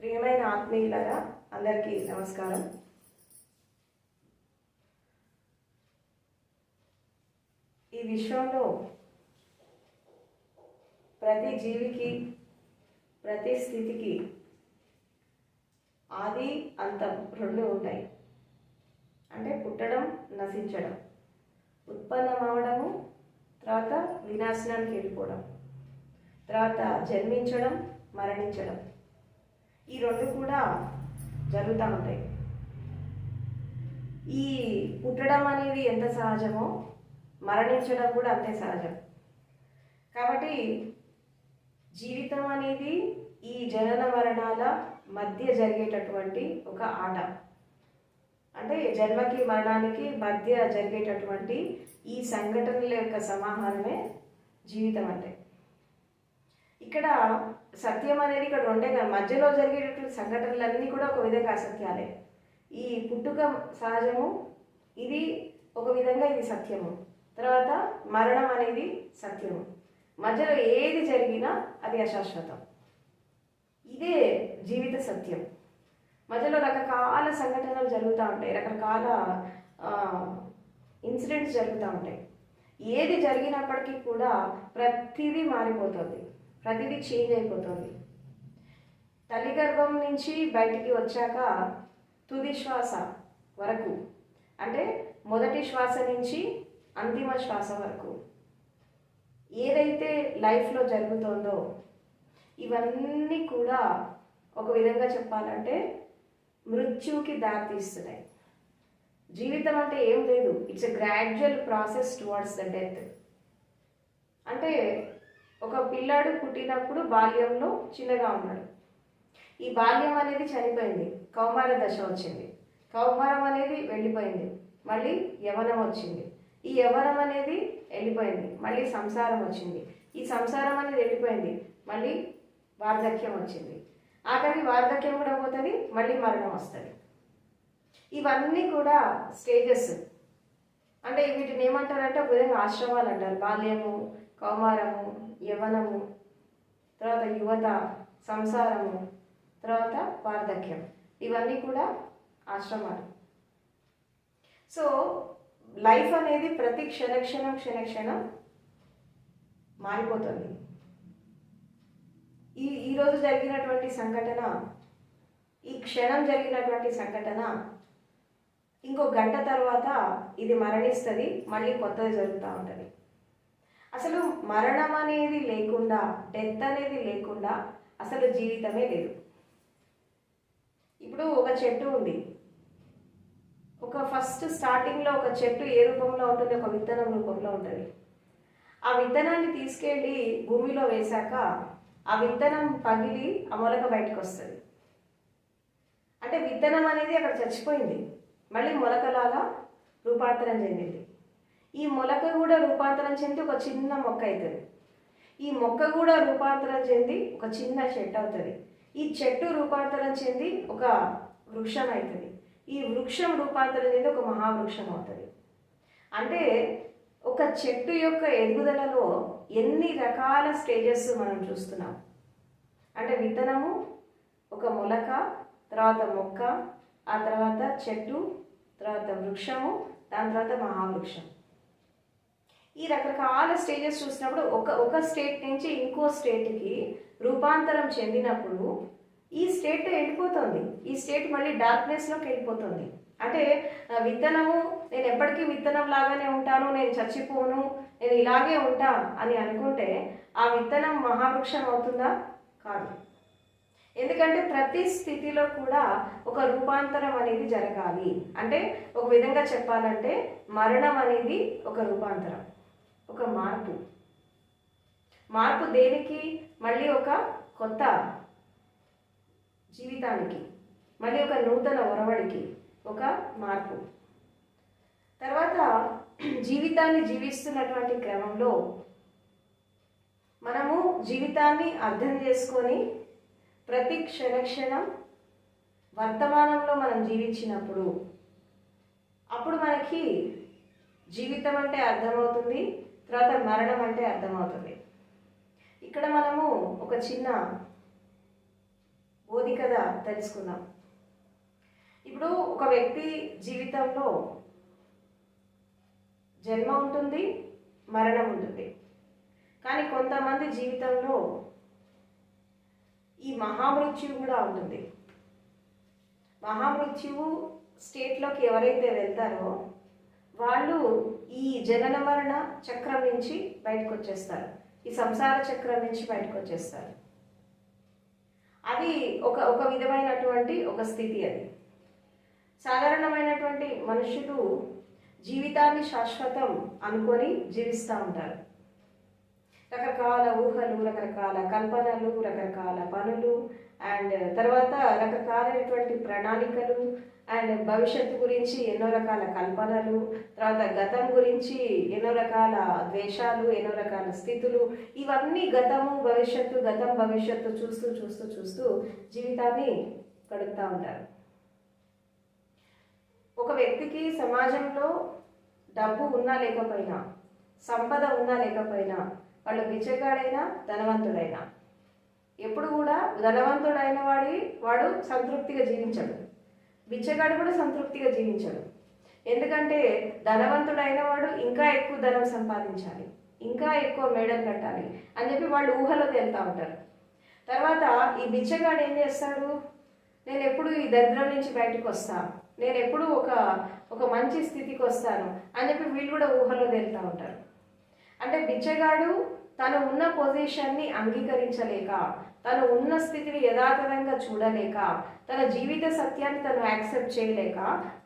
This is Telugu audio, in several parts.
ప్రియమైన ఆత్మీయులారా అందరికీ నమస్కారం. ఈ విశ్వంలో ప్రతి జీవికి ప్రతి స్థితికి ఆది అంతం రెండు ఉంటాయి. అంటే పుట్టడం, నశించడం, ఉత్పన్నమవడము, తర్వాత వినాశనానికి వెళ్ళిపోవడం, తర్వాత జన్మించడం, మరణించడం. ఈ రెండు కూడా జరుగుతూ ఉంటాయి. ఈ పుట్టడం అనేది ఎంత సహజమో మరణించడం కూడా అంతే సహజం. కాబట్టి జీవితం అనేది ఈ జనన మరణాల మధ్య జరిగేటటువంటి ఒక ఆట. అంటే జన్మకి మరణానికి మధ్య జరిగేటటువంటి ఈ సంఘటనల యొక్క సమాహారమే జీవితం. అంటే ఇక్కడ సత్యం అనేది ఇక్కడ రెండే కాదు, మధ్యలో జరిగేటటువంటి సంఘటనలన్నీ కూడా ఒక విధంగా అసత్యాలే. ఈ పుట్టుక సహజము, ఇది ఒక విధంగా ఇది సత్యము. తర్వాత మరణం అనేది సత్యము. మధ్యలో ఏది జరిగినా అది అశాశ్వతం. ఇదే జీవిత సత్యం. మధ్యలో రకరకాల సంఘటనలు జరుగుతూ ఉంటాయి, రకరకాల ఇన్సిడెంట్స్ జరుగుతూ ఉంటాయి. ఏది జరిగినప్పటికీ కూడా ప్రతిదీ మారిపోతుంది, ప్రతిదీ చేంజ్ అయిపోతుంది. తల్లి గర్భం నుంచి బయటికి వచ్చాక తుది శ్వాస వరకు, అంటే మొదటి శ్వాస నుంచి అంతిమ శ్వాస వరకు ఏదైతే లైఫ్లో జరుగుతుందో ఇవన్నీ కూడా ఒక విధంగా చెప్పాలంటే మృత్యువుకి దారితీస్తున్నాయి. జీవితం అంటే ఏం లేదు, it's a gradual process towards the death. అంటే ఒక పిల్లాడు పుట్టినప్పుడు బాల్యంలో చిన్నగా ఉన్నాడు. ఈ బాల్యం అనేది చనిపోయింది, కౌమార దశ వచ్చింది. కౌమారం అనేది వెళ్ళిపోయింది, మళ్ళీ యవ్వనం వచ్చింది. ఈ యవ్వనం అనేది వెళ్ళిపోయింది, మళ్ళీ సంసారం వచ్చింది. ఈ సంసారం అనేది వెళ్ళిపోయింది, మళ్ళీ వార్ధక్యం వచ్చింది. ఆఖరికి వార్ధక్యం కూడా పోతుంది, మళ్ళీ మరణం వస్తుంది. ఇవన్నీ కూడా స్టేజెస్. అంటే వీటిని ఏమంటారంటే ఒక విధంగా ఆశ్రమాలు అంటారు. బాల్యము, కౌమారము, యవ్వనము, తర్వాత యువత, సంసారము, తర్వాత వార్ధక్యం, ఇవన్నీ కూడా ఆశ్రమాలు. సో లైఫ్ అనేది ప్రతి క్షణక్షణం మారిపోతుంది. ఈరోజు జరిగినటువంటి సంఘటన, ఈ క్షణం జరిగినటువంటి సంఘటన ఇంకో గంట తర్వాత ఇది మరణిస్తుంది, మళ్ళీ కొత్తది జరుగుతూ ఉంటుంది. అసలు మరణం అనేది లేకుండా, డెత్ అనేది లేకుండా అసలు జీవితమే లేదు. ఇప్పుడు ఒక చెట్టు ఉంది. ఒక ఫస్ట్ స్టార్టింగ్లో ఒక చెట్టు ఏ రూపంలో ఉంటుంది? ఒక విత్తనం రూపంలో ఉంటుంది. ఆ విత్తనాన్ని తీసుకెళ్ళి భూమిలో వేశాక ఆ విత్తనం పగిలి ఆ మొలక బయటకు వస్తుంది. అంటే విత్తనం అనేది అక్కడ చచ్చిపోయింది, మళ్ళీ మొలకలాగా రూపాంతరం చెందింది. ఈ మొలక కూడా రూపాంతరం చెంది ఒక చిన్న మొక్క అవుతుంది. ఈ మొక్క కూడా రూపాంతరం చెంది ఒక చిన్న చెట్టు అవుతుంది. ఈ చెట్టు రూపాంతరం చెంది ఒక వృక్షం అవుతుంది. ఈ వృక్షం రూపాంతరం చెంది ఒక మహావృక్షం అవుతుంది. అంటే ఒక చెట్టు యొక్క ఎదుగుదలలో ఎన్ని రకాల స్టేజెస్ మనం చూస్తున్నాం. అంటే విత్తనము, ఒక మొలక, తర్వాత మొక్క, ఆ తర్వాత చెట్టు, తర్వాత వృక్షము, దాని తర్వాత మహావృక్షం. ఈ రకరకాల స్టేజెస్ చూసినప్పుడు ఒక స్టేట్ నుంచి ఇంకో స్టేట్కి రూపాంతరం చెందినప్పుడు ఈ స్టేట్ వెళ్ళిపోతుంది. ఈ స్టేట్ మళ్ళీ డార్క్నెస్లోకి వెళ్ళిపోతుంది. అంటే విత్తనము, నేను ఎప్పటికీ విత్తనం లాగానే ఉంటాను, నేను చచ్చిపోను, నేను ఇలాగే ఉంటా అని అనుకుంటే ఆ విత్తనం మహావృక్షం అవుతుందా? కాదు. ఎందుకంటే ప్రతి స్థితిలో కూడా ఒక రూపాంతరం అనేది జరగాలి. అంటే ఒక విధంగా చెప్పాలంటే మరణం అనేది ఒక రూపాంతరం, ఒక మార్పు. మార్పు దేనికి? మళ్ళీ ఒక కొత్త జీవితానికి, మళ్ళీ ఒక నూతన ఒరవడికి ఒక మార్పు. తర్వాత జీవితాన్ని జీవిస్తున్నటువంటి క్రమంలో మనము జీవితాన్ని అర్థం చేసుకొని ప్రతి క్షణం వర్తమానంలో మనం జీవించినప్పుడు అప్పుడు మనకి జీవితం అంటే అర్థమవుతుంది, తర్వాత మరణం అంటే అర్థమవుతుంది. ఇక్కడ మనము ఒక చిన్న బోధి కథ తెలుసుకుందాం. ఇప్పుడు ఒక వ్యక్తి జీవితంలో జన్మ ఉంటుంది, మరణం ఉంటుంది. కానీ కొంతమంది జీవితంలో ఈ మహామృత్యువు కూడా ఉంటుంది. మహామృత్యువు స్టేట్లోకి ఎవరైతే వెళ్తారో వాళ్ళు ఈ జనన మరణ చక్రం నుంచి బయటకు వచ్చేస్తారు, ఈ సంసార చక్రం నుంచి బయటకు వచ్చేస్తారు. అది ఒక విధమైనటువంటి ఒక స్థితి. అది సాధారణమైనటువంటి మనుషులు జీవితాన్ని శాశ్వతం అనుకొని జీవిస్తూ ఉంటారు. రకరకాల ఊహలు, రకరకాల కల్పనలు, రకరకాల పనులు, అండ్ తర్వాత రకరకాలైనటువంటి ప్రణాళికలు, అండ్ భవిష్యత్తు గురించి ఎన్నో రకాల కల్పనలు, తర్వాత గతం గురించి ఎన్నో రకాల ద్వేషాలు, ఎన్నో రకాల స్థితులు, ఇవన్నీ గతం భవిష్యత్తు చూస్తూ చూస్తూ చూస్తూ జీవితాన్ని గడుపుతూ ఉంటారు. ఒక వ్యక్తికి సమాజంలో డబ్బు ఉన్నా లేకపోయినా, సంపద ఉన్నా లేకపోయినా, వాళ్ళు బిచ్చగాడైనా ధనవంతుడైనా, ఎప్పుడు కూడా ధనవంతుడైన వాడు సంతృప్తిగా జీవించడు, బిచ్చగాడు కూడా సంతృప్తిగా జీవించడు. ఎందుకంటే ధనవంతుడైన వాడు ఇంకా ఎక్కువ ధనం సంపాదించాలి, ఇంకా ఎక్కువ మేడలు కట్టాలి అని చెప్పి వాళ్ళు ఊహలో తేలుతూ ఉంటారు. తర్వాత ఈ బిచ్చగాడు ఏం చేస్తాడు, నేను ఎప్పుడు ఈ దరిద్రం నుంచి బయటకు వస్తాను, నేను ఎప్పుడు ఒక మంచి స్థితికి వస్తాను అని చెప్పి వీళ్ళు కూడా ఊహలో తేలుతూ ఉంటారు. అంటే బిచ్చగాడు తను ఉన్న పొజిషన్ని అంగీకరించలేక, తను ఉన్న స్థితిని యథాతథంగా చూడలేక, తన జీవిత సత్యాన్ని తను యాక్సెప్ట్ చేయలేక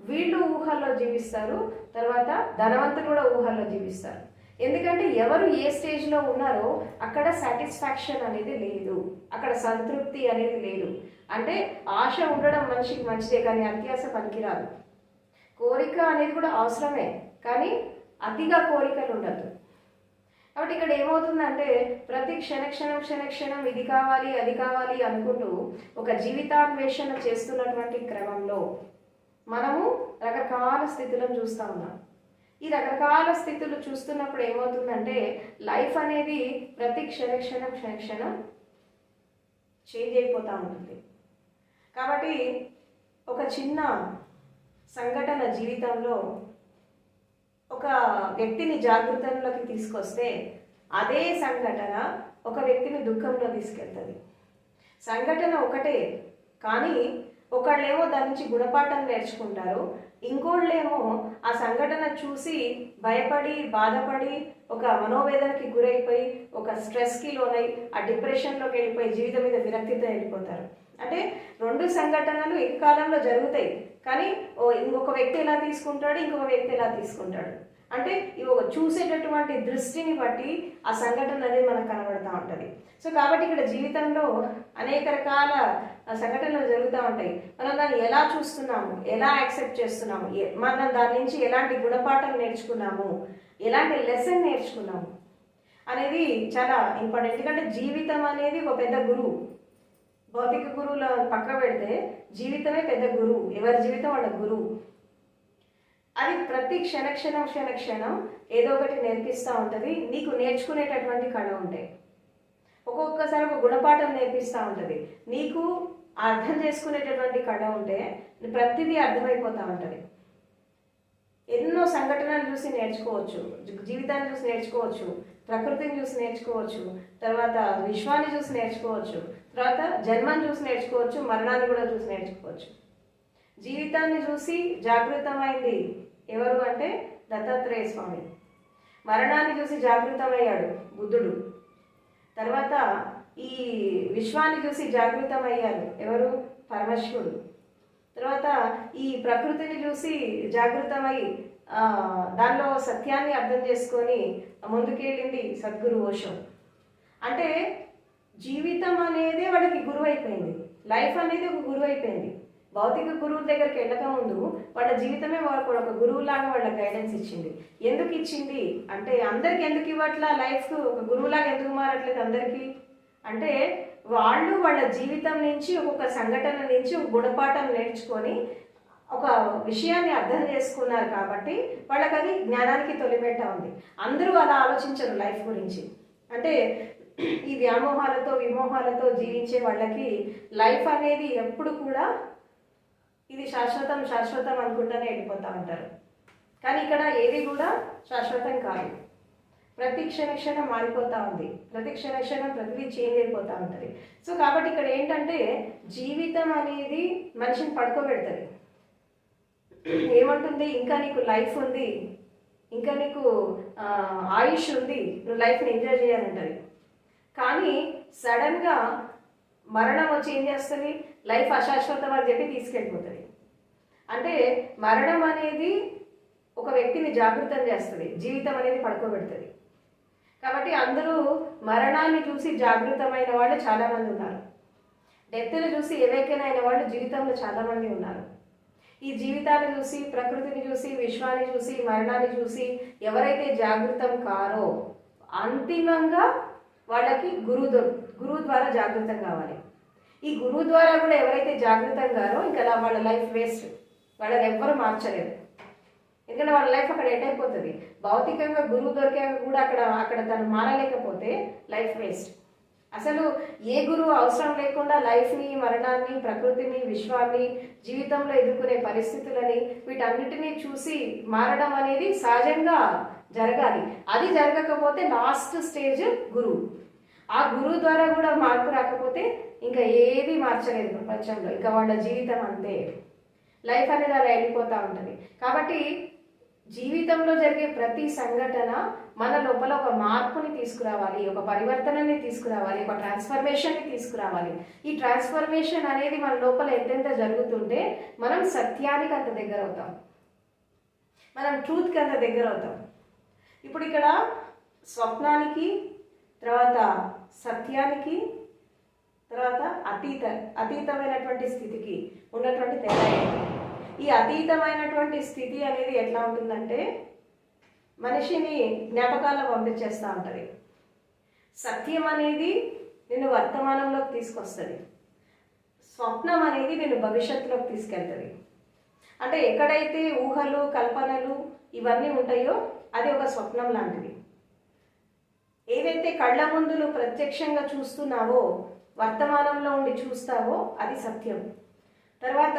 వీళ్ళు ఊహల్లో జీవిస్తారు. తర్వాత ధనవంతులు కూడా ఊహల్లో జీవిస్తారు. ఎందుకంటే ఎవరు ఏ స్టేజ్లో ఉన్నారో అక్కడ సాటిస్ఫాక్షన్ అనేది లేదు, అక్కడ సంతృప్తి అనేది లేదు. అంటే ఆశ ఉండడం మనిషికి మంచిదే, కానీ అత్యాశ పనికిరాదు. కోరిక అనేది కూడా అవసరమే, కానీ అతిగా కోరికలు ఉండదు. కాబట్టి ఇక్కడ ఏమవుతుందంటే ప్రతి క్షణక్షణం ఇది కావాలి అది కావాలి అనుకుంటూ ఒక జీవితాన్వేషణ చేస్తున్నటువంటి క్రమంలో మనము రకరకాల స్థితులను చూస్తూ ఉన్నాం. ఈ రకరకాల స్థితులు చూస్తున్నప్పుడు ఏమవుతుందంటే లైఫ్ అనేది ప్రతి క్షణక్షణం చేంజ్ అయిపోతూ ఉంటుంది. కాబట్టి ఒక చిన్న సంఘటన జీవితంలో ఒక వ్యక్తిని జాగృతంలోకి తీసుకొస్తే అదే సంఘటన ఒక వ్యక్తిని దుఃఖంలో తీసుకెళ్తుంది. సంఘటన ఒకటే, కానీ ఒకళ్ళేమో దాని నుంచి గుణపాఠం నేర్చుకుంటారు, ఇంకోళ్ళేమో ఆ సంఘటన చూసి భయపడి బాధపడి ఒక మనోవేదనకి గురైపోయి ఒక స్ట్రెస్కి లోనై ఆ డిప్రెషన్లోకి వెళ్ళిపోయి జీవితం మీద విరక్తితో వెళ్ళిపోతారు. అంటే రెండు సంఘటనలు ఏకకాలంలో జరుగుతాయి, కానీ ఇంకొక వ్యక్తి ఎలా తీసుకుంటాడు, ఇంకొక వ్యక్తి ఎలా తీసుకుంటాడు. అంటే చూసేటటువంటి దృష్టిని బట్టి ఆ సంఘటన అనేది మనకు కనబడుతూ ఉంటుంది. సో కాబట్టి ఇక్కడ జీవితంలో అనేక రకాల సంఘటనలు జరుగుతూ ఉంటాయి. మనం దాన్ని ఎలా చూస్తున్నాము, ఎలా యాక్సెప్ట్ చేస్తున్నాము, మనం దాని నుంచి ఎలాంటి గుణపాఠం నేర్చుకున్నాము, ఎలాంటి లెసన్ నేర్చుకున్నాము అనేది చాలా ఇంపార్టెంట్. ఎందుకంటే జీవితం అనేది ఒక పెద్ద గురువు. భౌతిక గురువుల పక్క పెడితే జీవితమే పెద్ద గురువు, ఎవరి జీవితం వాళ్ళ గురువు. అది ప్రతి క్షణక్షణం ఏదో ఒకటి నేర్పిస్తూ ఉంటుంది. నీకు నేర్చుకునేటటువంటి కళ ఉంటాయి, ఒక్కొక్కసారి ఒక గుణపాఠం నేర్పిస్తూ ఉంటుంది. నీకు అర్థం చేసుకునేటటువంటి కళ ఉంటే ప్రతిదీ అర్థమైపోతూ ఉంటుంది. ఎన్నో సంఘటనలు చూసి నేర్చుకోవచ్చు, జీవితాన్ని చూసి నేర్చుకోవచ్చు, ప్రకృతిని చూసి నేర్చుకోవచ్చు, తర్వాత విశ్వాన్ని చూసి నేర్చుకోవచ్చు, తర్వాత జన్మని చూసి నేర్చుకోవచ్చు, మరణాన్ని కూడా చూసి నేర్చుకోవచ్చు. జీవితాన్ని చూసి జాగృతమైంది ఎవరు అంటే దత్తాత్రేయ స్వామి. మరణాన్ని చూసి జాగృతమయ్యాడు బుద్ధుడు. తర్వాత ఈ విశ్వాన్ని చూసి జాగృతమయ్యారు ఎవరు, పరమశివుడు. తర్వాత ఈ ప్రకృతిని చూసి జాగృతమై దానిలో సత్యాన్ని అర్థం చేసుకొని ముందుకెళ్ళింది సద్గురు ఓషో. అంటే జీవితం అనేది వాడికి గురువు అయిపోయింది, లైఫ్ అనేది ఒక గురువు అయిపోయింది. భౌతిక గురువు దగ్గరికి వెళ్ళక ముందు వాళ్ళ జీవితమే వాళ్ళకు ఒక గురువులాగా వాళ్ళ గైడెన్స్ ఇచ్చింది. ఎందుకు ఇచ్చింది అంటే అందరికి ఎందుకు ఇవ్వట్లా, లైఫ్ ఒక గురువులాగా ఎందుకు మారట్లేదు అందరికీ అంటే వాళ్ళు వాళ్ళ జీవితం నుంచి ఒక్కొక్క సంఘటన నుంచి ఒక గుణపాఠం నేర్చుకొని ఒక విషయాన్ని అర్థం చేసుకున్నారు కాబట్టి వాళ్ళకి అది జ్ఞానానికి తొలిమెట్ట ఉంది. అందరూ అలా ఆలోచించరు లైఫ్ గురించి. అంటే ఈ వ్యామోహాలతో విమోహాలతో జీవించే వాళ్ళకి లైఫ్ అనేది ఎప్పుడు కూడా ఇది శాశ్వతం శాశ్వతం అనుకుంటూనే వెళ్ళిపోతూ ఉంటారు. కానీ ఇక్కడ ఏది కూడా శాశ్వతం కాదు. ప్రతి క్షణం మారిపోతూ ఉంది, ప్రతి క్షణం ప్రతిదీ చేంజ్ అయిపోతూ ఉంటుంది. సో కాబట్టి ఇక్కడ ఏంటంటే జీవితం అనేది మనిషిని పడుకోబెడుతుంది. ఏమంటుంది, ఇంకా నీకు లైఫ్ ఉంది, ఇంకా నీకు ఆయుష్ ఉంది, నువ్వు లైఫ్ని ఎంజాయ్ చేయాలంటది. కానీ సడన్గా మరణం వచ్చి ఏం చేస్తుంది, లైఫ్ అశాశ్వతం అని చెప్పి తీసుకెళ్ళిపోతుంది. అంటే మరణం అనేది ఒక వ్యక్తిని జాగృతం చేస్తుంది, జీవితం అనేది పడుకోబెడుతుంది. కాబట్టి అందరూ మరణాన్ని చూసి జాగృతమైన వాళ్ళు చాలామంది ఉన్నారు, డెత్ని చూసి ఎవేకన్ అయిన వాళ్ళు జీవితంలో చాలామంది ఉన్నారు. ఈ జీవితాన్ని చూసి, ప్రకృతిని చూసి, విశ్వాన్ని చూసి, మరణాన్ని చూసి ఎవరైతే జాగృతం కారో అంతిమంగా వాళ్ళకి గురువు ద్వారా జాగృతం కావాలి. ఈ గురువు ద్వారా కూడా ఎవరైతే జాగృతం కారో ఇంకా వాళ్ళ లైఫ్ వేస్ట్, వాళ్ళని ఎవ్వరూ మార్చలేరు. ఎందుకంటే వాళ్ళ లైఫ్ అక్కడ ఎండ్ అయిపోతుంది. భౌతికంగా గురువు దొరికాక కూడా అక్కడ తను మారలేకపోతే లైఫ్ వేస్ట్. అసలు ఏ గురువు అవసరం లేకుండా లైఫ్ని, మరణాన్ని, ప్రకృతిని, విశ్వాన్ని, జీవితంలో ఎదుర్కొనే పరిస్థితులని వీటన్నిటినీ చూసి మారడం అనేది సహజంగా జరగాలి. అది జరగకపోతే లాస్ట్ స్టేజ్ గురువు. ఆ గురువు ద్వారా కూడా మార్పు రాకపోతే ఇంకా ఏది మార్చలేదు ప్రపంచంలో, ఇంకా వాళ్ళ జీవితం అంతే. లైఫ్ అనేది అలా వెళ్ళిపోతూ ఉంటుంది. కాబట్టి జీవితంలో జరిగే ప్రతి సంఘటన మన లోపల ఒక మార్పుని తీసుకురావాలి, ఒక పరివర్తనని తీసుకురావాలి, ఒక ట్రాన్స్ఫర్మేషన్ని తీసుకురావాలి. ఈ ట్రాన్స్ఫర్మేషన్ అనేది మన లోపల ఎంతెంత జరుగుతుంటే మనం సత్యానికి అంత దగ్గర అవుతాం, మనం ట్రూత్కి అంత దగ్గర అవుతాం. ఇప్పుడు ఇక్కడ స్వప్నానికి, తర్వాత సత్యానికి, తర్వాత అతీతమైనటువంటి స్థితికి ఉన్నటువంటి తేడా ఏంటి? ఈ అతీతమైనటువంటి స్థితి అనేది ఎట్లా ఉంటుందంటే మనిషిని జ్ఞాపకాల్లో పంపించేస్తూ ఉంటుంది. సత్యం అనేది నిన్ను వర్తమానంలోకి తీసుకొస్తుంది, స్వప్నం అనేది నిన్ను భవిష్యత్తులోకి తీసుకెళ్తుంది. అంటే ఎక్కడైతే ఊహలు, కల్పనలు ఇవన్నీ ఉంటాయో అది ఒక స్వప్నం లాంటిది. ఏదైతే కళ్ళ ముందు నువ్వు ప్రత్యక్షంగా చూస్తున్నావో, వర్తమానంలో ఉండి చూస్తావో అది సత్యం. తర్వాత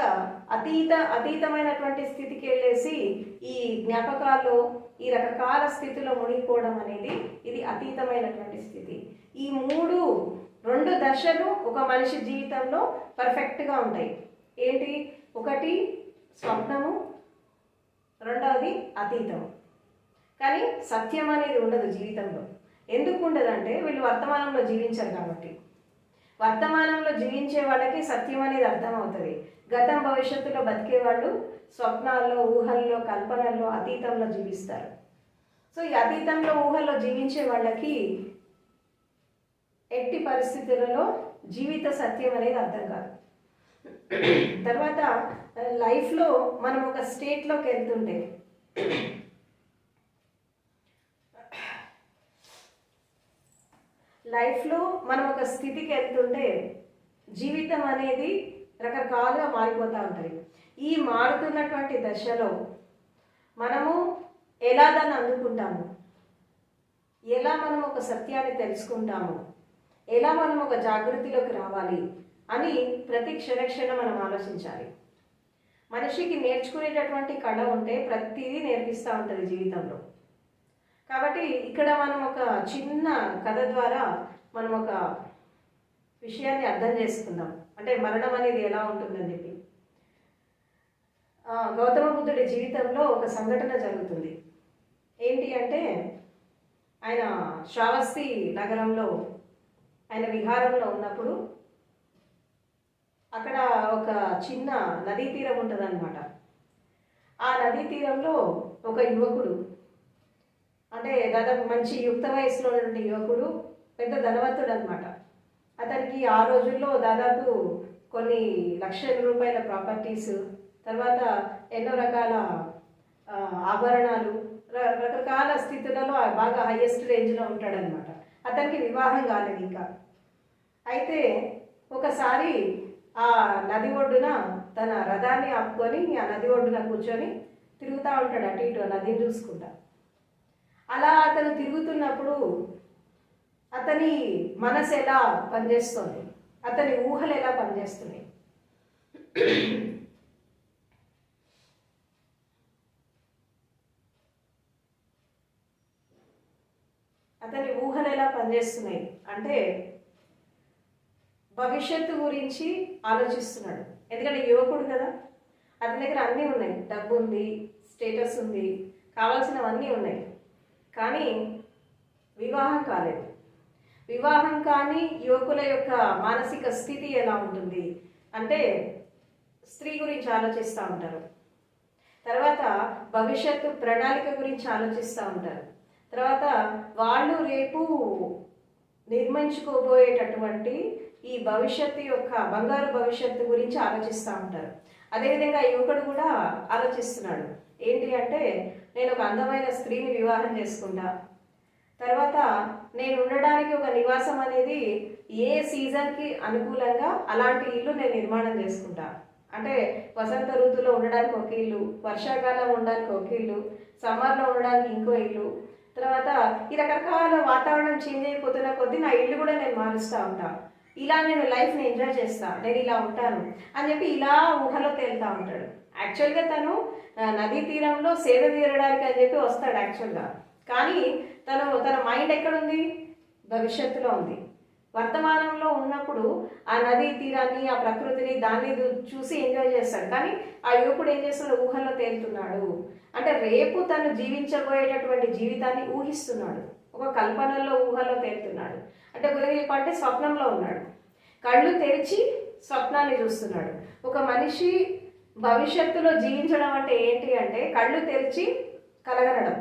అతీతమైనటువంటి స్థితికి వెళ్ళేసి ఈ జ్ఞాపకాల్లో ఈ రకరకాల స్థితిలో మునిగిపోవడం అనేది ఇది అతీతమైనటువంటి స్థితి. ఈ రెండు దశలు ఒక మనిషి జీవితంలో పర్ఫెక్ట్గా ఉంటాయి. ఏంటి? ఒకటి స్వప్నము, రెండవది అతీతము. కానీ సత్యం అనేది ఉండదు జీవితంలో. ఎందుకు ఉండదంటే వీళ్ళు వర్తమానంలో జీవించారు కాబట్టి. వర్తమానంలో జీవించే వాళ్ళకి సత్యం అనేది అర్థమవుతుంది. గతం భవిష్యత్తులో బతికే వాళ్ళు స్వప్నాల్లో, ఊహల్లో, కల్పనల్లో, అతీతంలో జీవిస్తారు. సో ఈ అతీతంలో, ఊహల్లో జీవించే వాళ్ళకి ఎట్టి పరిస్థితులలో జీవిత సత్యం అనేది అర్థం కాదు. తర్వాత లైఫ్లో మనం ఒక స్టేట్లోకి వెళ్తుంటే లైఫ్లో మనం ఒక స్థితికి వెళ్తుంటే జీవితం అనేది రకరకాలుగా మారిపోతూ ఉంటుంది. ఈ మారుతున్నటువంటి దశలో మనము ఎలా దాన్ని అందుకుంటాము, ఎలా మనం ఒక సత్యాన్ని తెలుసుకుంటాము, ఎలా మనం ఒక జాగృతిలోకి రావాలి అని ప్రతి క్షణం మనం ఆలోచించాలి. మనిషికి నేర్చుకునేటటువంటి కళ ఉంటే ప్రతిదీ నేర్పిస్తూ ఉంటుంది జీవితంలో. కాబట్టి ఇక్కడ మనం ఒక చిన్న కథ ద్వారా మనం ఒక విషయాన్ని అర్థం చేసుకుందాం. అంటే మరణం అనేది ఎలా ఉంటుందని చెప్పి. గౌతమ బుద్ధుడి జీవితంలో ఒక సంఘటన జరుగుతుంది. ఏంటి అంటే ఆయన శ్రావస్తి నగరంలో ఆయన విహారంలో ఉన్నప్పుడు అక్కడ ఒక చిన్న నదీ తీరం ఉంటుందన్నమాట. ఆ నదీ తీరంలో ఒక యువకుడు, అంటే దాదాపు మంచి యుక్త వయసులో ఉన్నటువంటి యువకుడు, పెద్ద ధనవంతుడు అనమాట. అతనికి ఆ రోజుల్లో దాదాపు కొన్ని లక్షల రూపాయల ప్రాపర్టీస్, తర్వాత ఎన్నో రకాల ఆభరణాలు, రకరకాల స్థితులలో బాగా హైయెస్ట్ రేంజ్లో ఉంటాడనమాట. అతనికి వివాహం కాలేదు ఇంకా. అయితే ఒకసారి ఆ నది ఒడ్డున తన రథాన్ని ఆపుకొని ఆ నది ఒడ్డున కూర్చొని తిరుగుతూ ఉంటాడు, అటు ఇటు నదిని చూసుకుంటా. అలా అతను తిరుగుతున్నప్పుడు అతని మనసు ఎలా పనిచేస్తుంది, అతని ఊహలు ఎలా పనిచేస్తున్నాయి. అతని ఊహలు ఎలా పనిచేస్తున్నాయి అంటే భవిష్యత్తు గురించి ఆలోచిస్తున్నాడు. ఎందుకంటే యువకుడు కదా, అతని దగ్గర అన్నీ ఉన్నాయి, డబ్బు ఉంది, స్టేటస్ ఉంది, కావాల్సినవన్నీ ఉన్నాయి. కానీ వివాహం కాలేదు. వివాహం కానీ యువకుల యొక్క మానసిక స్థితి ఎలా ఉంటుంది అంటే స్త్రీ గురించి ఆలోచిస్తూ ఉంటారు, తర్వాత భవిష్యత్తు ప్రణాళిక గురించి ఆలోచిస్తూ ఉంటారు, తర్వాత వాళ్ళు రేపు నిర్మించుకోబోయేటటువంటి ఈ భవిష్యత్తు యొక్క బంగారు భవిష్యత్తు గురించి ఆలోచిస్తూ ఉంటారు. అదేవిధంగా యువకుడు కూడా ఆలోచిస్తున్నాడు. ఏంటి అంటే నేను ఒక అందమైన స్త్రీని వివాహం చేసుకుంటా, తర్వాత నేను ఉండడానికి ఒక నివాసం అనేది ఏ సీజన్కి అనుకూలంగా అలాంటి ఇల్లు నేను నిర్మాణం చేసుకుంటా. అంటే వసంత ఋతువులో ఉండడానికి ఒక ఇల్లు, వర్షాకాలం ఉండడానికి ఒక ఇల్లు, సమ్మర్లో ఉండడానికి ఇంకో ఇల్లు, తర్వాత ఈ రకరకాల వాతావరణం చేంజ్ అయిపోతున్న కొద్దీ నా ఇల్లు కూడా నేను మారుస్తూ ఉంటాను. ఇలా నేను లైఫ్ని ఎంజాయ్ చేస్తా, నేను ఇలా ఉంటాను అని చెప్పి ఇలా ఊహలో తేలుతూ ఉంటాడు. యాక్చువల్గా తను నదీ తీరంలో సేద తీరడానికి అని చెప్పి వస్తాడు యాక్చువల్గా. కానీ తన మైండ్ ఎక్కడుంది? భవిష్యత్తులో ఉంది. వర్తమానంలో ఉన్నప్పుడు ఆ నదీ తీరాన్ని, ఆ ప్రకృతిని, దాన్ని చూసి ఎంజాయ్ చేస్తాడు. కానీ ఆ యువకుడు ఏం చేస్తున్నాడు? ఊహల్లో తేలుతున్నాడు. అంటే రేపు తను జీవించబోయేటటువంటి జీవితాన్ని ఊహిస్తున్నాడు, ఒక కల్పనలో ఊహలో తేలుతున్నాడు. అంటే గురించి స్వప్నంలో ఉన్నాడు. కళ్ళు తెరిచి స్వప్నాన్ని చూస్తున్నాడు. ఒక మనిషి భవిష్యత్తులో జీవించడం అంటే ఏంటి అంటే కళ్ళు తెరిచి కలగనడం.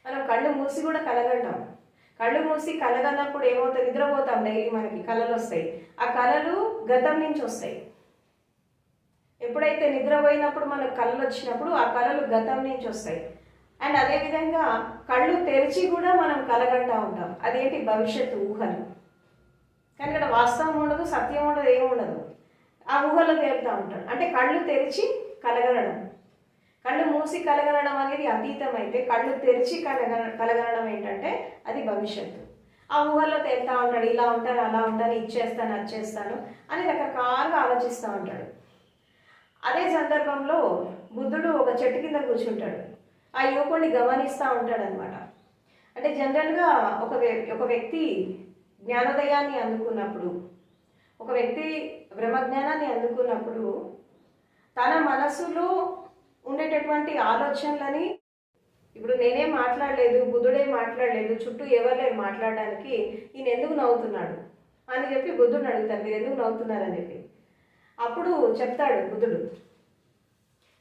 మనం కళ్ళు మూసి కూడా కలగంటాం. కళ్ళు మూసి కలగనప్పుడు ఏమవుతుంది? నిద్రపోతాం, డైలీ మనకి కళలు వస్తాయి. ఆ కళలు గతం నుంచి వస్తాయి. ఎప్పుడైతే నిద్రపోయినప్పుడు మనకు కళలు వచ్చినప్పుడు ఆ కళలు గతం నుంచి వస్తాయి. అండ్ అదేవిధంగా కళ్ళు తెరిచి కూడా మనం కలగంటూ ఉంటాం. అదేంటి? భవిష్యత్తు ఊహలు. కానీ ఇక్కడ వాస్తవం ఉండదు, సత్యం ఉండదు, ఏముండదు. ఆ ఊహలో తేలుతూ ఉంటాడు. అంటే కళ్ళు తెరిచి కలగనడం, కళ్ళు మూసి కలగనడం అనేది అతీతం అయితే కళ్ళు తెరిచి కలగనడం ఏంటంటే అది భవిష్యత్తు. ఆ ఊహల్లో తేలుతూ ఉంటాడు. ఇలా ఉంటాను, అలా ఉంటాను, ఇచ్చేస్తాను, వచ్చేస్తాను అని రకరకాలుగా ఆలోచిస్తూ ఉంటాడు. అదే సందర్భంలో బుద్ధుడు ఒక చెట్టు కింద కూర్చుంటాడు. ఆ యువకుడిని గమనిస్తూ ఉంటాడనమాట. అంటే జనరల్గా ఒక వ్యక్తి జ్ఞానోదయాన్ని అందుకున్నప్పుడు, ఒక వ్యక్తి బ్రహ్మజ్ఞానాన్ని అందుకున్నప్పుడు తన మనసులో ఉండేటటువంటి ఆలోచనలని, ఇప్పుడు నేనేం మాట్లాడలేదు, బుద్ధుడేం మాట్లాడలేదు, చుట్టూ ఎవరు లేరు మాట్లాడడానికి, ఈయన ఎందుకు నవ్వుతున్నాడు అని చెప్పి బుద్ధుడిని అడుగుతాడు, మీరు ఎందుకు నవ్వుతున్నారని చెప్పి. అప్పుడు చెప్తాడు బుద్ధుడు,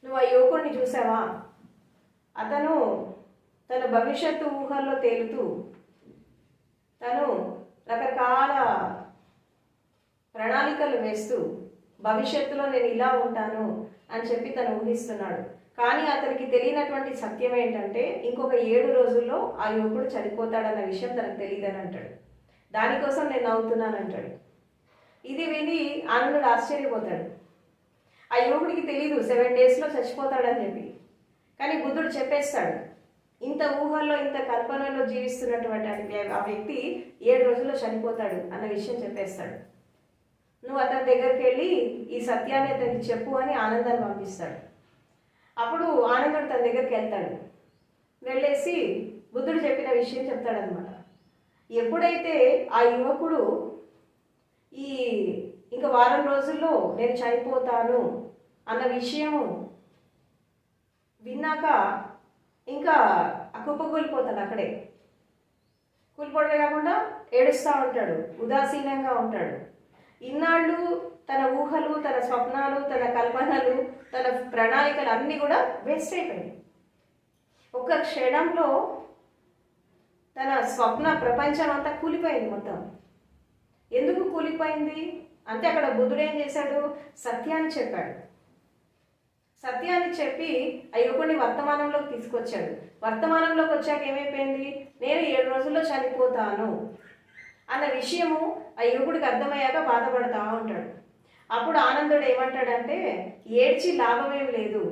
నువ్వు ఆ యువకుడిని చూసావా? అతను తన భవిష్యత్తు ఊహల్లో తేలుతూ తను రకరకాల ప్రణాళికలు వేస్తూ భవిష్యత్తులో నేను ఇలా ఉంటాను అని చెప్పి తను ఊహిస్తున్నాడు. కానీ అతనికి తెలియనటువంటి సత్యం ఏంటంటే ఇంకొక 7 రోజుల్లో ఆ యువకుడు చనిపోతాడన్న విషయం తనకు తెలియదని అంటాడు. దానికోసం నేను నవ్వుతున్నాను అంటాడు. ఇది విని ఆనందుడు ఆశ్చర్యపోతాడు. ఆ యువకుడికి తెలీదు 7 డేస్లో చచ్చిపోతాడని చెప్పి. కానీ బుద్ధుడు చెప్పేస్తాడు, ఇంత ఊహల్లో ఇంత కల్పనలో జీవిస్తున్నటువంటి ఆ వ్యక్తి 7 రోజుల్లో చనిపోతాడు అన్న విషయం చెప్పేస్తాడు. నువ్వు అతని దగ్గరికి వెళ్ళి ఈ సత్యాన్ని అతనికి చెప్పు అని ఆనందాన్ని పంపిస్తాడు. అప్పుడు ఆనందుడు తన దగ్గరికి వెళ్తాడు. వెళ్ళేసి బుద్ధుడు చెప్పిన విషయం చెప్తాడనమాట. ఎప్పుడైతే ఆ యువకుడు ఇంకా వారం రోజుల్లో నేను చనిపోతాను అన్న విషయము విన్నాక ఇంకా కుప్పకూలిపోతాడు. అక్కడే కూలిపోవడమే కాకుండా ఏడుస్తూ ఉంటాడు, ఉదాసీనంగా ఉంటాడు. ఇన్నాళ్ళు తన ఊహలు, తన స్వప్నాలు, తన కల్పనలు, తన ప్రణాళికలు అన్నీ కూడా వేస్ట్ అయిపోయాయి. ఒక క్షణంలో తన స్వప్న ప్రపంచం అంతా కూలిపోయింది మొత్తం. ఎందుకు కూలిపోయింది అంటే అక్కడ బుద్ధుడు ఏం చేశాడు? సత్యాన్ని చెప్పాడు. సత్యాన్ని చెప్పి ఆ యువకుడిని వర్తమానంలోకి తీసుకొచ్చాడు. వర్తమానంలోకి వచ్చాక ఏమైపోయింది? నేను 7 రోజుల్లో చనిపోతాను అన్న విషయము ఆ యువకుడికి అర్థమయ్యాక బాధపడతా ఉంటాడు. అప్పుడు ఆనందుడు ఏమంటాడంటే, ఏడ్చి లాభమేం లేదు,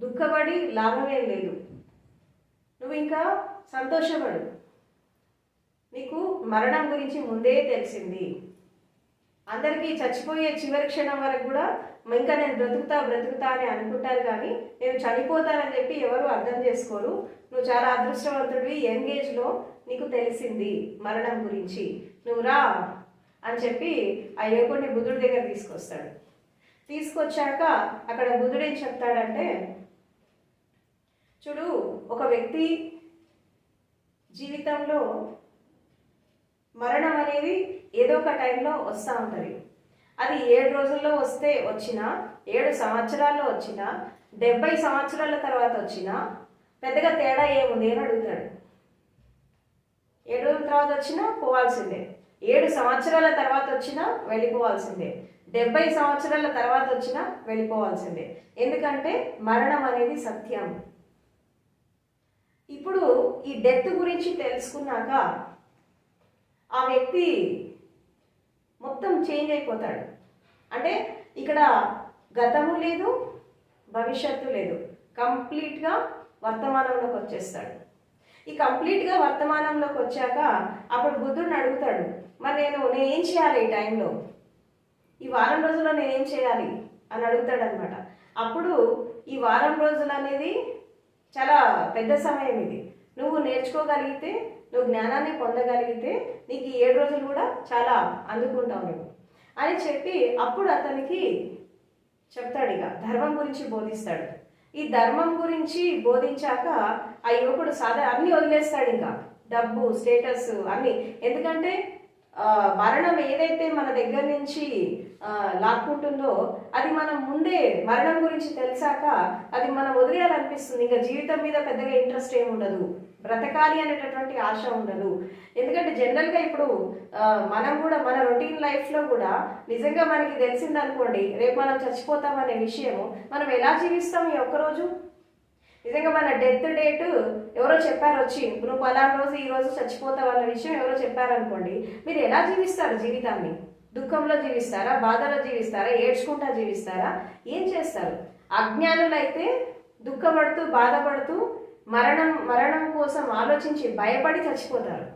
దుఃఖపడి లాభమేం లేదు, నువ్వు ఇంకా సంతోషపడు, నీకు మరణం గురించి ముందే తెలిసింది. అందరికీ చచ్చిపోయే చివరి క్షణం వరకు కూడా ఇంకా నేను బ్రతుకుతా అని అనుకుంటారు, కానీ నేను చనిపోతానని చెప్పి ఎవరు అర్థం చేసుకోరు. నువ్వు చాలా అదృష్టవంతుడివి, యంగ్ ఏజ్లో నీకు తెలిసింది మరణం గురించి, నువ్వు రా అని చెప్పి ఆ యువకుడిని బుద్ధుడి దగ్గర తీసుకొస్తాడు. తీసుకొచ్చాక అక్కడ బుద్ధుడు ఏం చెప్తాడంటే, చూడు, ఒక వ్యక్తి జీవితంలో మరణం అనేది ఏదో ఒక టైంలో వస్తూ ఉంటుంది. అది 7 రోజుల్లో వచ్చినా 7 సంవత్సరాల్లో వచ్చినా 70 సంవత్సరాల తర్వాత వచ్చినా పెద్దగా తేడా ఏముంది అని అడుగుతాడు. 7 రోజుల తర్వాత వచ్చినా పోవాల్సిందే, 7 సంవత్సరాల తర్వాత వచ్చినా వెళ్ళిపోవాల్సిందే, 70 సంవత్సరాల తర్వాత వచ్చినా వెళ్ళిపోవాల్సిందే. ఎందుకంటే మరణం అనేది సత్యం. ఇప్పుడు ఈ డెత్ గురించి తెలుసుకున్నాక ఆ వ్యక్తి మొత్తం చేంజ్ అయిపోతాడు. అంటే ఇక్కడ గతము లేదు, భవిష్యత్తు లేదు, కంప్లీట్గా వర్తమానంలోకి వచ్చేస్తాడు. ఈ కంప్లీట్గా వర్తమానంలోకి వచ్చాక అప్పుడు బుద్ధుడిని అడుగుతాడు, మరి నేనేం చేయాలి ఈ టైంలో, ఈ వారం రోజుల్లో నేనేం చేయాలి అని అడుగుతాడు అనమాట. అప్పుడు ఈ వారం రోజులు అనేది చాలా పెద్ద సమయం. ఇది నువ్వు నేర్చుకోగలిగితే, నువ్వు జ్ఞానాన్ని పొందగలిగితే నీకు ఈ 7 రోజులు కూడా చాలా అందుకుంటావు నువ్వు అని చెప్పి అప్పుడు అతనికి చెప్తాడు, ఇక ధర్మం గురించి బోధిస్తాడు. ఈ ధర్మం గురించి బోధించాక ఆ యువకుడు అన్నీ వదిలేస్తాడు, ఇంకా డబ్బు, స్టేటస్ అన్నీ. ఎందుకంటే మరణం ఏదైతే మన దగ్గర నుంచి లాక్కుంటుందో అది మనం ముందే మరణం గురించి తెలిసాక అది మనం వదిలేయాలనిపిస్తుంది. ఇంకా జీవితం మీద పెద్దగా ఇంట్రెస్ట్ ఏమి ఉండదు, బ్రతకాలి అనేటటువంటి ఆశ ఉండదు. ఎందుకంటే జనరల్గా ఇప్పుడు మనం కూడా మన రొటీన్ లైఫ్లో కూడా నిజంగా మనకి తెలిసిందనుకోండి, రేపు మనం చచ్చిపోతామనే విషయము మనం ఎలా జీవిస్తాం ఈ ఒక్కరోజు. నిజంగా మన డెత్ డేట్ ఎవరో చెప్పారు వచ్చి, నువ్వు పలానా రోజు ఈ రోజు చచ్చిపోతావు అన్న విషయం ఎవరో చెప్పారనుకోండి, మీరు ఎలా జీవిస్తారు జీవితాన్ని? దుఃఖంలో జీవిస్తారా, బాధలో జీవిస్తారా, ఏడ్చుకుంటా జీవిస్తారా, ఏం చేస్తారు? అజ్ఞానులైతే దుఃఖపడుతూ బాధపడుతూ మరణం కోసం ఆలోచించి భయపడి చచ్చిపోతారు.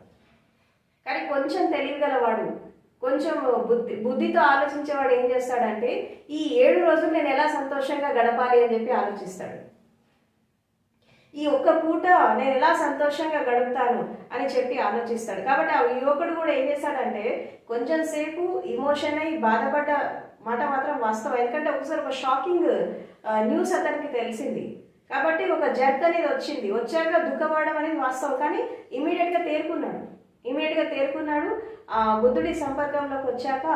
కానీ కొంచెం తెలియగలవాడు, కొంచెం బుద్ధితో ఆలోచించేవాడు ఏం చేస్తాడంటే ఈ 7 రోజులు నేను ఎలా సంతోషంగా గడపాలి అని చెప్పి ఆలోచిస్తాడు. ఈ ఒక్క పూట నేను ఎలా సంతోషంగా గడుపుతాను అని చెప్పి ఆలోచిస్తాడు. కాబట్టి ఆ యువకుడు కూడా ఏం చేస్తాడంటే కొంచెం సేపు ఇమోషన్ అయ్యి బాధపడ్డ మాట మాత్రం వాస్తవం. ఎందుకంటే ఒకసారి ఒక షాకింగ్ న్యూస్ అతనికి తెలిసింది, కాబట్టి ఒక జర్క్ అనేది వచ్చాక దుఃఖపడడం అనేది వాస్తవం. కానీ ఇమీడియట్గా తేరుకున్నాడు. ఆ బుద్ధుడి సంపర్కంలోకి వచ్చాక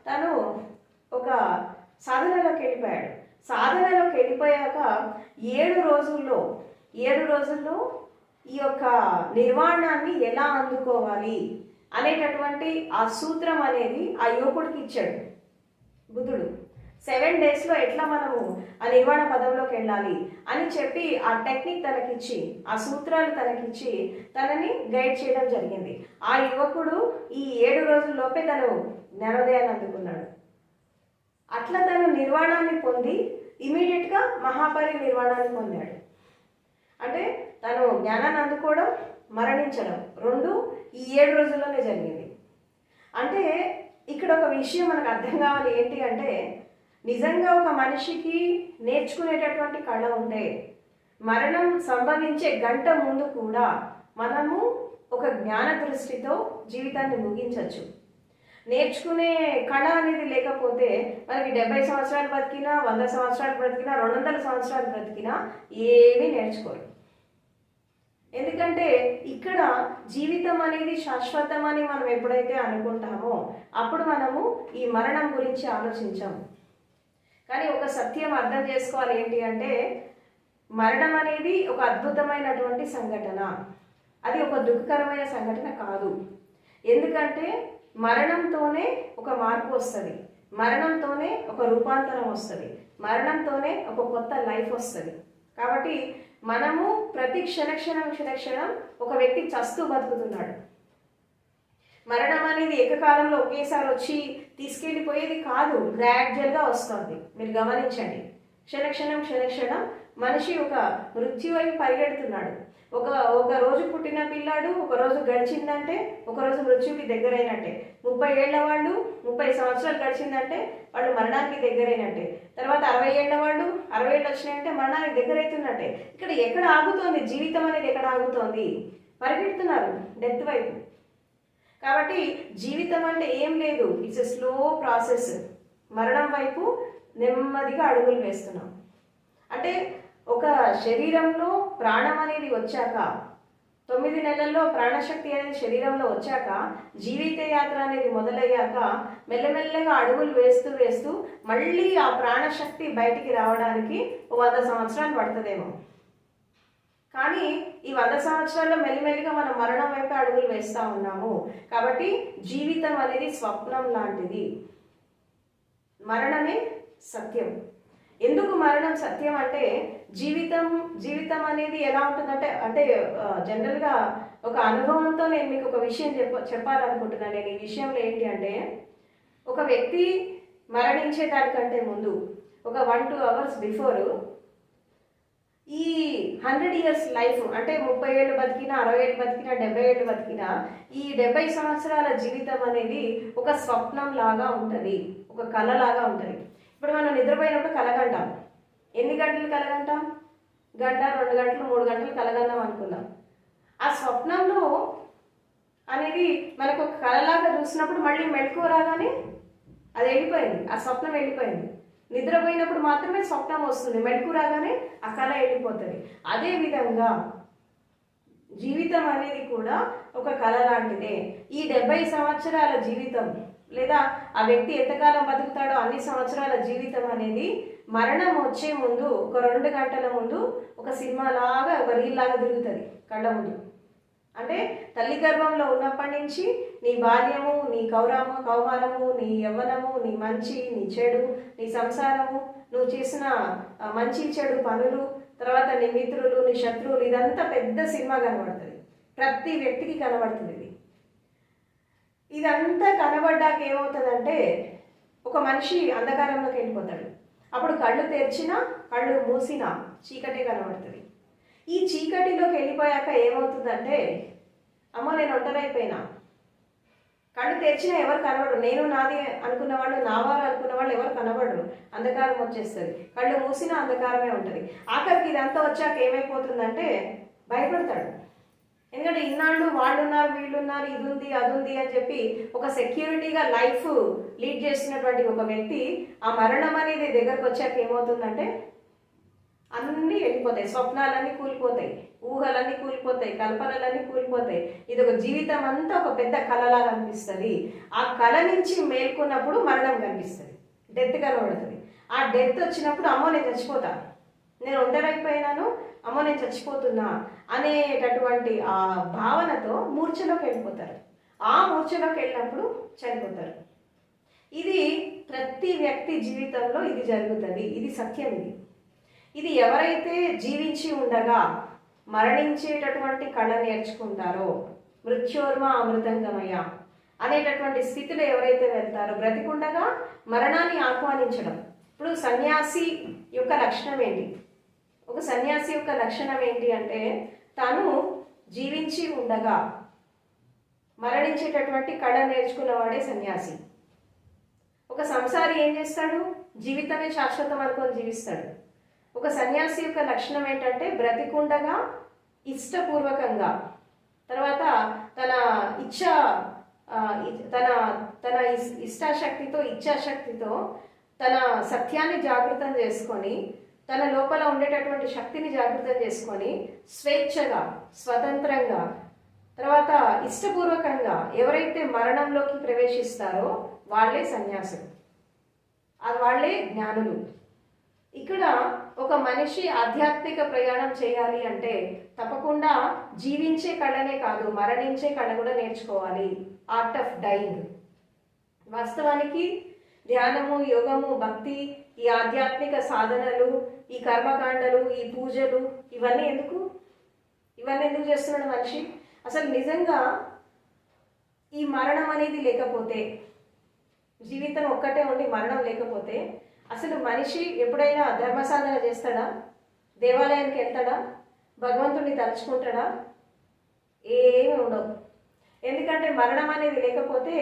తను ఒక సాధనలోకి వెళ్ళిపోయాడు. సాధనలోకి వెళ్ళిపోయాక 7 రోజుల్లో ఈ యొక్క నిర్వాణాన్ని ఎలా అందుకోవాలి అనేటటువంటి ఆ సూత్రం అనేది ఆ యువకుడికి ఇచ్చాడు బుద్ధుడు. 7 డేస్లో ఎట్లా మనము ఆ నిర్వాణ పదంలోకి వెళ్ళాలి అని చెప్పి ఆ టెక్నిక్ తనకిచ్చి, ఆ సూత్రాలు తనకిచ్చి తనని గైడ్ చేయడం జరిగింది. ఆ యువకుడు ఈ 7 రోజుల్లోపే తను జ్ఞానోదయాన్ని అందుకున్నాడు. అట్లా తను నిర్వాణాన్ని పొంది ఇమీడియట్గా మహాపరినిర్వాణాన్ని పొందాడు. అంటే తను జ్ఞానాన్ని అందుకోవడం, మరణించడం 2 ఈ 7 రోజుల్లోనే జరిగింది. అంటే ఇక్కడ ఒక విషయం మనకు అర్థం కావాలి, ఏంటి అంటే నిజంగా ఒక మనిషికి నేర్చుకునేటటువంటి కళ ఉంటే మరణం సంభవించే గంట ముందు కూడా మనము ఒక జ్ఞాన దృష్టితో జీవితాన్ని ముగించవచ్చు. నేర్చుకునే కళ అనేది లేకపోతే మనకి 70 సంవత్సరాలు బ్రతికినా, 100 సంవత్సరాలు బ్రతికినా, 200 సంవత్సరాలు బ్రతికినా ఏమీ నేర్చుకోరు. ఎందుకంటే ఇక్కడ జీవితం అనేది శాశ్వతం అని మనం ఎప్పుడైతే అనుకుంటామో అప్పుడు మనము ఈ మరణం గురించి ఆలోచించాము. కానీ ఒక సత్యం అర్థం చేసుకోవాలి, ఏంటి అంటే మరణం అనేది ఒక అద్భుతమైనటువంటి సంఘటన, అది ఒక దుఃఖకరమైన సంఘటన కాదు. ఎందుకంటే మరణంతోనే ఒక మార్పు వస్తుంది, మరణంతోనే ఒక రూపాంతరం వస్తుంది, మరణంతోనే ఒక కొత్త లైఫ్ వస్తుంది. కాబట్టి మనము ప్రతి క్షణక్షణం ఒక వ్యక్తి చస్తూ బతుకుతున్నాడు. మరణం అనేది ఏకకాలంలో ఒకేసారి వచ్చి తీసుకెళ్ళిపోయేది కాదు, గ్రాడ్యువల్గా వస్తుంది. మీరు గమనించండి, క్షణక్షణం మనిషి ఒక మృత్యు వైపు పరిగెడుతున్నాడు. ఒక ఒక రోజు పుట్టిన పిల్లాడు ఒక రోజు గడిచిందంటే ఒక రోజు మృత్యువుకి దగ్గరైనట్టే. 30 ఏళ్ల వాళ్ళు 30 సంవత్సరాలు గడిచిందంటే వాళ్ళు మరణానికి దగ్గరైనట్టే. తర్వాత 60 ఏళ్ల వాళ్ళు 60 ఏళ్ళు వచ్చినాయంటే మరణానికి దగ్గరైతున్నట్టే. ఇక్కడ ఎక్కడ ఆగుతోంది జీవితం అనేది? ఎక్కడ ఆగుతోంది? పరిగెడుతున్నారు డెత్ వైపు. కాబట్టి జీవితం అంటే ఏం లేదు, ఇట్స్ ఎ స్లో ప్రాసెస్. మరణం వైపు నెమ్మదిగా అడుగులు వేస్తున్నాం. అంటే ఒక శరీరంలో ప్రాణం అనేది వచ్చాక 9 నెలల్లో ప్రాణశక్తి అనేది శరీరంలో వచ్చాక జీవిత యాత్ర అనేది మొదలయ్యాక మెల్లమెల్లగా అడుగులు వేస్తూ వేస్తూ మళ్ళీ ఆ ప్రాణశక్తి బయటికి రావడానికి 100 సంవత్సరాలు పడుతుందేమో. కానీ ఈ 100 సంవత్సరాల్లో మెల్లిమెల్లిగా మనం మరణం వైపు అడుగులు వేస్తూ ఉన్నాము. కాబట్టి జీవితం అనేది స్వప్నం లాంటిది, మరణమే సత్యం. ఎందుకు మరణం సత్యం అంటే జీవితం అనేది ఎలా ఉంటుందంటే జనరల్గా ఒక అనుభవంతో నేను మీకు ఒక విషయం చెప్పాలనుకుంటున్నాను. నేను ఈ విషయంలో ఏంటి అంటే, ఒక వ్యక్తి మరణించే దానికంటే ముందు ఒక 1-2 అవర్స్ బిఫోర్ ఈ 100 years లైఫ్ అంటే 30 ఏళ్ళు బతికినా 60 ఏళ్ళు బతికినా 70 ఏళ్ళు బతికినా ఈ 70 సంవత్సరాల జీవితం అనేది ఒక స్వప్నం లాగా ఉంటుంది, ఒక కళ లాగా ఉంటుంది. ఇప్పుడు మనం నిద్రపోయినప్పుడు కలగంటాం. ఎన్ని గంటలు కలగంటాం? 1 గంట 2 గంటలు 3 గంటలు కలగందాం అనుకుందాం. ఆ స్వప్నంలో అనేది మనకు ఒక కళలాగా చూసినప్పుడు మళ్ళీ మెళకువ రాగానే అది వెళ్ళిపోయింది, ఆ స్వప్నం వెళ్ళిపోయింది. నిద్రపోయినప్పుడు మాత్రమే స్వప్నం వస్తుంది, మెళకువ రాగానే ఆ కళ వెళ్ళిపోతుంది. అదేవిధంగా జీవితం అనేది కూడా ఒక కళ లాంటిదే. ఈ 70 సంవత్సరాల జీవితం లేదా ఆ వ్యక్తి ఎంతకాలం బతుకుతాడో అన్ని సంవత్సరాల జీవితం అనేది మరణం వచ్చే ముందు ఒక 2 గంటల ముందు ఒక సినిమా లాగా ఒక రీల్ లాగా తిరుగుతుంది కళ్ళ ముందు. అంటే తల్లి గర్భంలో ఉన్నప్పటి నుంచి నీ బాల్యము, నీ కౌమారము, నీ యవ్వనము, నీ మంచి, నీ చెడు, నీ సంసారము, నువ్వు చేసిన మంచి చెడు పనులు, తర్వాత నీ మిత్రులు, నీ శత్రువులు, ఇదంతా పెద్ద సినిమా కనబడుతుంది. ప్రతి వ్యక్తికి కనబడుతుంది ఇది. ఇదంతా కనబడ్డాక ఏమవుతుందంటే ఒక మనిషి అంధకారంలోకి వెళ్ళిపోతాడు. అప్పుడు కళ్ళు తెరిచినా కళ్ళు మూసినా చీకటే కనబడుతుంది. ఈ చీకటిలోకి వెళ్ళిపోయాక ఏమవుతుందంటే, అమ్మో నేను ఒంటరైపోయినా. కళ్ళు తెరిచినా ఎవరు కనబడరు, నేను నాది అనుకున్న వాళ్ళు, నా వారు అనుకున్న వాళ్ళు ఎవరు కనబడరు, అంధకారం వచ్చేస్తుంది. కళ్ళు మూసినా అంధకారమే ఉంటుంది. ఆఖరికి ఇదంతా వచ్చాక ఏమైపోతుందంటే భయపడతాడు. ఎందుకంటే ఇన్నాళ్ళు వాళ్ళు ఉన్నారు, వీళ్ళు ఉన్నారు, ఇది ఉంది అది ఉంది అని చెప్పి ఒక సెక్యూరిటీగా లైఫ్ లీడ్ చేస్తున్నటువంటి ఒక వ్యక్తి ఆ మరణం అనేది దగ్గరకు వచ్చాక ఏమవుతుందంటే అన్నీ వెళ్ళిపోతాయి, స్వప్నాలన్నీ కూలిపోతాయి, ఊహలన్నీ కూలిపోతాయి, కల్పనలన్నీ కూలిపోతాయి. ఇది ఒక జీవితం అంతా ఒక పెద్ద కళలాగా అనిపిస్తుంది. ఆ కళ నుంచి మేల్కొన్నప్పుడు మరణం కనిపిస్తుంది, డెత్ కనబడుతుంది. ఆ డెత్ వచ్చినప్పుడు అమ్మో నేను చచ్చిపోతా, నేను ఒంటరైపోయినాను, అమ్మో నేను చచ్చిపోతున్నా అనేటటువంటి ఆ భావనతో మూర్ఛలోకి వెళ్ళిపోతారు. ఆ మూర్ఛలోకి వెళ్ళినప్పుడు చనిపోతారు. ఇది ప్రతి వ్యక్తి జీవితంలో ఇది జరుగుతుంది. ఇది సత్యం. ఇది ఎవరైతే జీవించి ఉండగా మరణించేటటువంటి కళ నేర్చుకుంటారో, మృత్యోర్మ అమృతంగమయ అనేటటువంటి స్థితిలో ఎవరైతే వెళ్తారో, బ్రతికుండగా మరణాన్ని ఆహ్వానించడం. ఇప్పుడు సన్యాసి యొక్క లక్షణం ఏంటి? ఒక సన్యాసి యొక్క లక్షణం ఏంటి అంటే, తను జీవించి ఉండగా మరణించేటటువంటి కళ నేర్చుకున్నవాడే సన్యాసి. ఒక సంసారి ఏం చేస్తాడు? జీవితమే శాశ్వతం అనుకొని జీవిస్తాడు. ఒక సన్యాసి యొక్క లక్షణం ఏంటంటే, బ్రతికుండగా ఇష్టపూర్వకంగా, తర్వాత తన ఇష్టాశక్తితో ఇచ్ఛాశక్తితో తన సత్యాన్ని జాగృతం చేసుకొని, తన లోపల ఉండేటటువంటి శక్తిని జాగృతం చేసుకొని స్వేచ్ఛగా, స్వతంత్రంగా, తర్వాత ఇష్టపూర్వకంగా ఎవరైతే మరణంలోకి ప్రవేశిస్తారో వాళ్ళే సన్యాసులు, వాళ్ళే జ్ఞానులు. ఇక్కడ ఒక మనిషి ఆధ్యాత్మిక ప్రయాణం చేయాలి అంటే తప్పకుండా జీవించే కళనే కాదు, మరణించే కళ కూడా నేర్చుకోవాలి. Art of dyeing. వాస్తవానికి ధ్యానము, యోగము, భక్తి, ఈ ఆధ్యాత్మిక సాధనలు, ఈ కర్మకాండలు, ఈ పూజలు, ఇవన్నీ ఎందుకు చేస్తున్నాడు మనిషి? అసలు నిజంగా ఈ మరణం అనేది లేకపోతే, జీవితం ఒక్కటే ఉండి మరణం లేకపోతే, అసలు మనిషి ఎప్పుడైనా ధర్మ సాధన చేస్తాడా? దేవాలయానికి వెళ్తాడా? భగవంతుడిని తలుచుకుంటాడా? ఏమి ఉండవు. ఎందుకంటే మరణం అనేది లేకపోతే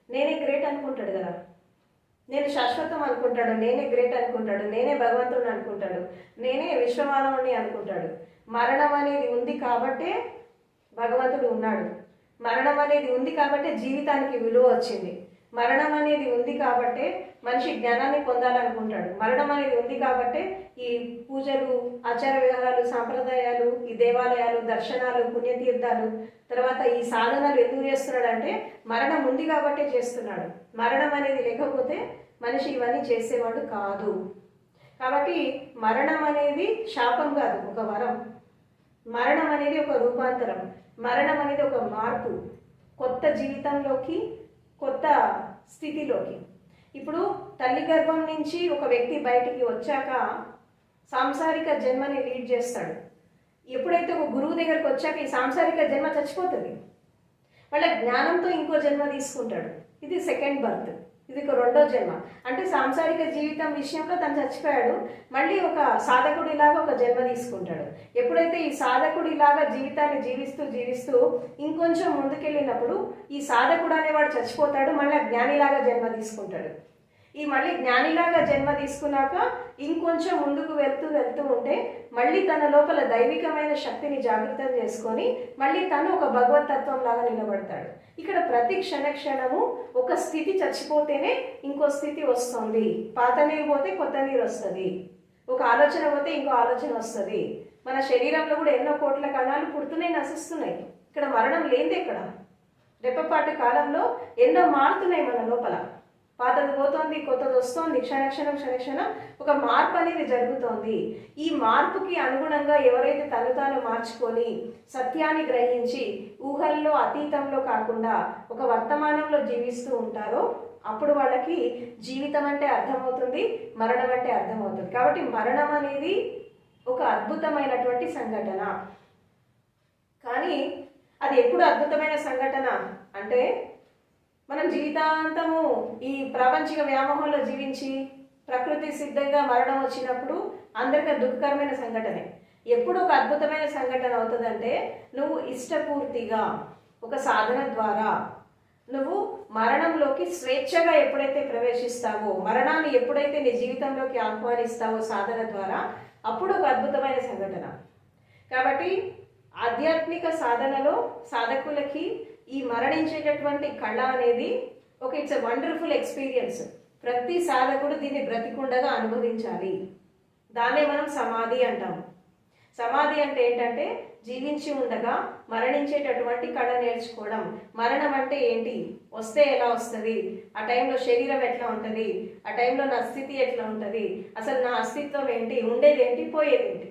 నేనే గ్రేట్ అనుకుంటాడు కదా, నేను శాశ్వతం అనుకుంటాడు, నేనే గ్రేట్ అనుకుంటాడు, నేనే భగవంతుడిని అనుకుంటాడు, నేనే విశ్వమానవుని అనుకుంటాడు. మరణం అనేది ఉంది కాబట్టే భగవంతుడు ఉన్నాడు. మరణం అనేది ఉంది కాబట్టే జీవితానికి విలువ వచ్చింది. మరణం అనేది ఉంది కాబట్టే మనిషి జ్ఞానాన్ని పొందాలనుకుంటాడు. మరణం అనేది ఉంది కాబట్టే ఈ పూజలు, ఆచార వ్యవహారాలు, సాంప్రదాయాలు, ఈ దేవాలయాలు, దర్శనాలు, పుణ్యతీర్థాలు, తర్వాత ఈ సాధనలు ఎందుకు చేస్తున్నాడంటే మరణం ఉంది కాబట్టే చేస్తున్నాడు. మరణం అనేది లేకపోతే మనిషి ఇవన్నీ చేసేవాడు కాదు. కాబట్టి మరణం అనేది శాపం కాదు, ఒక వరం. మరణం అనేది ఒక రూపాంతరం. మరణం అనేది ఒక మార్పు, కొత్త జీవితంలోకి, కొత్త స్థితిలోకి. ఇప్పుడు తల్లి గర్భం నుంచి ఒక వ్యక్తి బయటికి వచ్చాక సాంసారిక జన్మని లీడ్ చేస్తాడు. ఎప్పుడైతే ఒక గురువు దగ్గరకు వచ్చాక ఈ సాంసారిక జన్మ చచ్చిపోతుంది. వాళ్ళ జ్ఞానంతో ఇంకో జన్మ తీసుకుంటాడు. ఇది సెకండ్ బర్త్, ఇది ఒక రెండో జన్మ. అంటే సాంసారిక జీవితం విషయంలో తను చచ్చిపోయాడు, మళ్ళీ ఒక సాధకుడిలాగా ఒక జన్మ తీసుకుంటాడు. ఎప్పుడైతే ఈ సాధకుడిలాగా జీవితాన్ని జీవిస్తూ ఇంకొంచెం ముందుకెళ్ళినప్పుడు ఈ సాధకుడు అనేవాడు చచ్చిపోతాడు, మళ్ళీ జ్ఞానిలాగా జన్మ తీసుకుంటాడు. ఈ మళ్ళీ జ్ఞానిలాగా జన్మ తీసుకున్నాక ఇంకొంచెం ముందుకు వెళ్తూ ఉంటే మళ్ళీ తన లోపల దైవికమైన శక్తిని జాగృతం చేసుకొని మళ్ళీ తను ఒక భగవతత్వం లాగా నిలబడతాడు. ఇక్కడ ప్రతి క్షణము ఒక స్థితి చచ్చిపోతేనే ఇంకో స్థితి వస్తుంది. పాత నీరు పోతే కొత్త నీరు వస్తుంది, ఒక ఆలోచన పోతే ఇంకో ఆలోచన వస్తుంది. మన శరీరంలో కూడా ఎన్నో కోట్ల కణాలు పుడుతున్నాయి, నశిస్తున్నాయి. ఇక్కడ మరణం లేనిది. ఇక్కడ రెప్పపాటు కాలంలో ఎన్నో మారుతున్నాయి మన లోపల. పాతది పోతోంది, కొత్తది వస్తోంది. క్షణక్షణం ఒక మార్పు అనేది జరుగుతోంది. ఈ మార్పుకి అనుగుణంగా ఎవరైతే తను తాను మార్చుకొని సత్యాన్ని గ్రహించి ఊహల్లో, అతీతంలో కాకుండా ఒక వర్తమానంలో జీవిస్తూ ఉంటారో అప్పుడు వాళ్ళకి జీవితం అంటే అర్థమవుతుంది, మరణం అంటే అర్థమవుతుంది. కాబట్టి మరణం అనేది ఒక అద్భుతమైనటువంటి సంఘటన. కానీ అది ఎప్పుడు అద్భుతమైన సంఘటన అంటే మనం జీవితాంతము ఈ ప్రాపంచిక వ్యామోహంలో జీవించి ప్రకృతి సిద్ధంగా మరణం వచ్చినప్పుడు అందరికీ దుఃఖకరమైన సంఘటనే. ఎప్పుడు ఒక అద్భుతమైన సంఘటన అవుతుందంటే నువ్వు ఇష్టపూర్తిగా ఒక సాధన ద్వారా నువ్వు మరణంలోకి స్వేచ్ఛగా ఎప్పుడైతే ప్రవేశిస్తావో, మరణాన్ని ఎప్పుడైతే నీ జీవితంలోకి ఆహ్వానిస్తావో సాధన ద్వారా, అప్పుడు ఒక అద్భుతమైన సంఘటన. కాబట్టి ఆధ్యాత్మిక సాధనలో సాధకులకి ఈ మరణించేటటువంటి కళ అనేది ఇట్స్ ఎ వండర్ఫుల్ ఎక్స్పీరియన్స్. ప్రతి సాధకుడు దీన్ని బ్రతికుండగా అనుభవించాలి. దాన్నే మనం సమాధి అంటాం. సమాధి అంటే ఏంటంటే జీవించి ఉండగా మరణించేటటువంటి కళ నేర్చుకోవడం. మరణం అంటే ఏంటి, వస్తే ఎలా వస్తుంది, ఆ టైంలో శరీరం ఎట్లా ఉంటుంది, ఆ టైంలో నా స్థితి ఎట్లా ఉంటుంది, అసలు నా అస్తిత్వం ఏంటి, ఉండేది ఏంటి, పోయేది ఏంటి,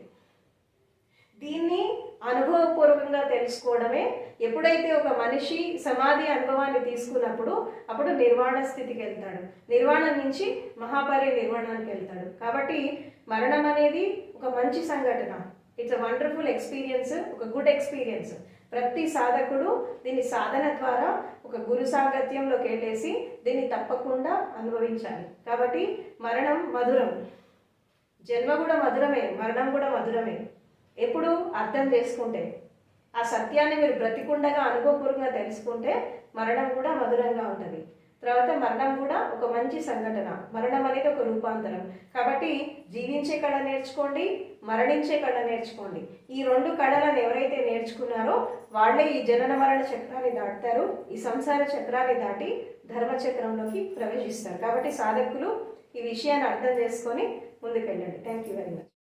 దీన్ని అనుభవపూర్వకంగా తెలుసుకోవడమే. ఎప్పుడైతే ఒక మనిషి సమాధి అనుభవాన్ని తీసుకున్నప్పుడు అప్పుడు నిర్వాణ స్థితికి వెళ్తాడు, నిర్వాణం నుంచి మహాపరినిర్వాణానికి వెళ్తాడు. కాబట్టి మరణం అనేది ఒక మంచి సంఘటన. ఇట్స్ అ వండర్ఫుల్ ఎక్స్పీరియన్స్, ఒక గుడ్ ఎక్స్పీరియన్స్. ప్రతి సాధకుడు దీని సాధన ద్వారా ఒక గురు సాంగత్యంలోకి వెళ్ళేసి దీన్ని తప్పకుండా అనుభవించాలి. కాబట్టి మరణం మధురం, జన్మ కూడా మధురమే, మరణం కూడా మధురమే. ఎప్పుడు అర్థం చేసుకుంటే, ఆ సత్యాన్ని మీరు బ్రతికుండగా అనుభవపూర్వకంగా తెలుసుకుంటే మరణం కూడా మధురంగా ఉంటుంది. తర్వాత మరణం కూడా ఒక మంచి సంఘటన. మరణం అనేది ఒక రూపాంతరం. కాబట్టి జీవించే కళ నేర్చుకోండి, మరణించే కళ నేర్చుకోండి. ఈ రెండు కళలను ఎవరైతే నేర్చుకున్నారో వాళ్ళే ఈ జనన మరణ చక్రాన్ని దాటుతారు, ఈ సంసార చక్రాన్ని దాటి ధర్మచక్రంలోకి ప్రవేశిస్తారు. కాబట్టి సాధకులు ఈ విషయాన్ని అర్థం చేసుకొని ముందుకెళ్ళండి. Thank you very much.